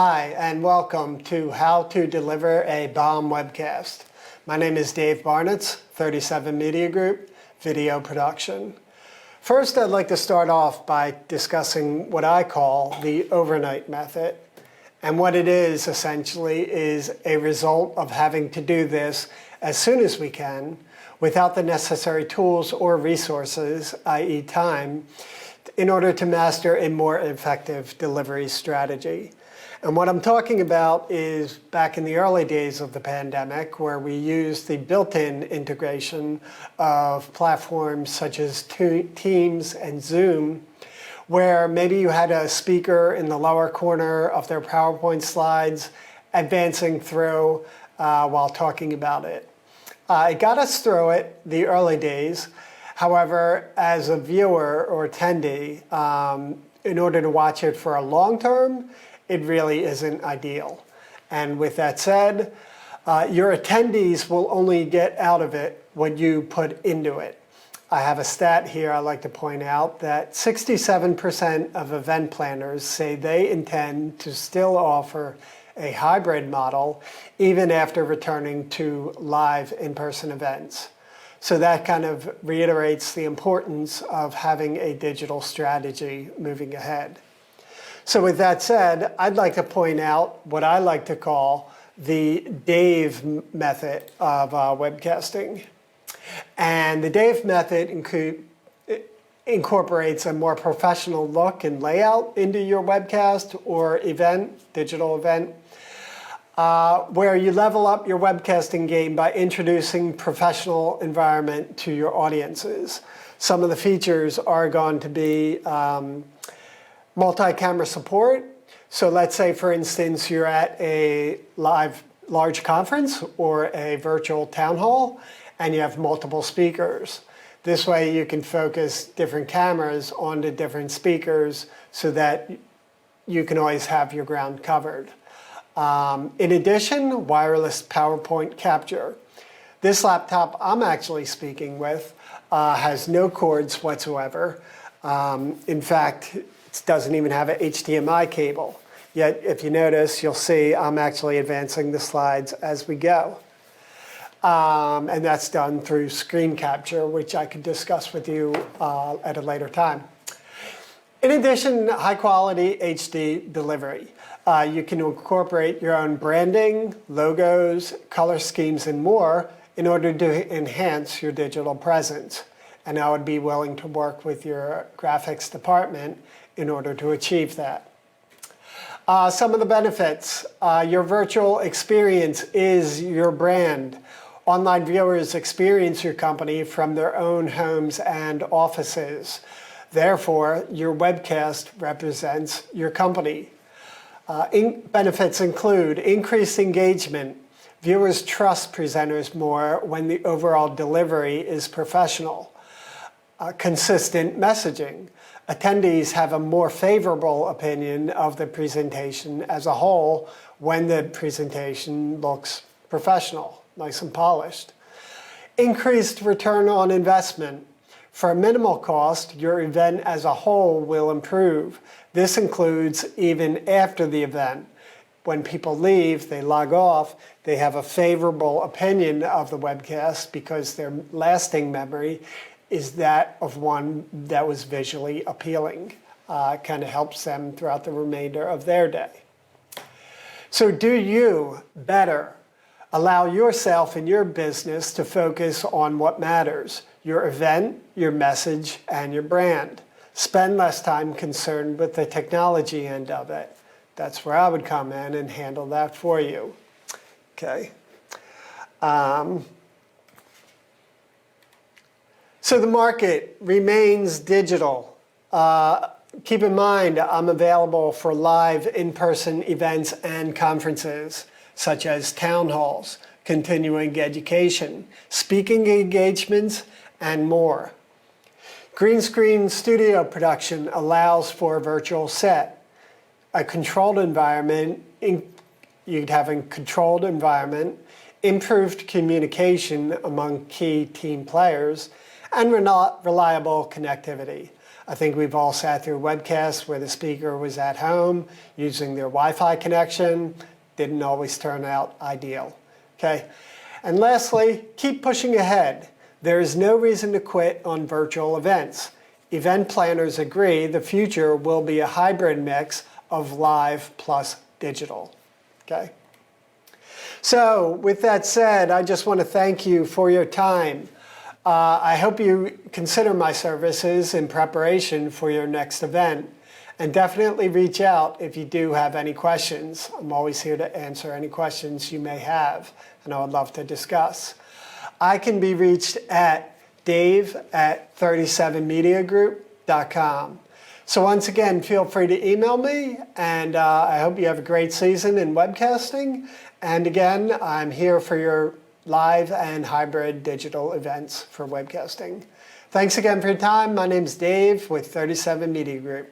Hi, and welcome to How to Deliver a Bomb Webcast. My name is Dave Barnitz, 37 Media Group, Video Production. First, I'd like to start off by discussing what I call the overnight method. And what it is, essentially, is a result of having to do this as soon as we can, without the necessary tools or resources, i.e. time, in order to master a more effective delivery strategy. And what I'm talking about is back in the early days of the pandemic, where we used the built-in integration of platforms such as Teams and Zoom, where maybe you had a speaker in the lower corner of their PowerPoint slides advancing through while talking about it. It got us through it the early days. However, as a viewer or attendee, in order to watch it for a long term, it really isn't ideal. And with that said, your attendees will only get out of it what you put into it. I have a stat here I'd like to point out that 67% of event planners say they intend to still offer a hybrid model even after returning to live in-person events. So that kind of reiterates the importance of having a digital strategy moving ahead. So with that said, I'd like to point out what I like to call the Dave method of webcasting. And the Dave method incorporates a more professional look and layout into your webcast or event, digital event, where you level up your webcasting game by introducing professional environment to your audiences. Some of the features are going to be multi-camera support. So let's say, for instance, you're at a large conference or a virtual town hall and you have multiple speakers. This way you can focus different cameras onto different speakers so that you can always have your ground covered. In addition, wireless PowerPoint capture. This laptop I'm actually speaking with has no cords whatsoever. In fact, it doesn't even have an HDMI cable. Yet, if you notice, you'll see I'm actually advancing the slides as we go. And that's done through screen capture, which I could discuss with you at a later time. In addition, high quality HD delivery. You can incorporate your own branding, logos, color schemes, and more in order to enhance your digital presence. And I would be willing to work with your graphics department in order to achieve that. Some of the benefits. Your virtual experience is your brand. Online viewers experience your company from their own homes and offices. Therefore, your webcast represents your company. Benefits include increased engagement. Viewers trust presenters more when the overall delivery is professional. Consistent messaging. Attendees have a more favorable opinion of the presentation as a whole when the presentation looks professional, nice and polished. Increased return on investment. For a minimal cost, your event as a whole will improve. This includes even after the event. When people leave, they log off, they have a favorable opinion of the webcast because their lasting memory is that of one that was visually appealing. Kind of helps them throughout the remainder of their day. So do you better allow yourself and your business to focus on what matters: your event, your message, and your brand. Spend less time concerned with the technology end of it. That's where I would come in and handle that for you. Okay. So the market remains digital. Keep in mind, I'm available for live in-person events and conferences, such as town halls, continuing education, speaking engagements, and more. Green screen studio production allows for a virtual set. A controlled environment, you'd have a controlled environment, improved communication among key team players, and reliable connectivity. I think we've all sat through webcasts where the speaker was at home using their Wi-Fi connection. Didn't always turn out ideal. Okay? And lastly, keep pushing ahead. There is no reason to quit on virtual events. Event planners agree the future will be a hybrid mix of live plus digital. Okay? So with that said, I just want to thank you for your time. I hope you consider my services in preparation for your next event. And definitely reach out if you do have any questions. I'm always here to answer any questions you may have, and I would love to discuss. I can be reached at dave@37mediagroup.com. So once again, feel free to email me, and I hope you have a great season in webcasting. And again, I'm here for your live and hybrid digital events for webcasting. Thanks again for your time. My name's Dave with 37 Media Group.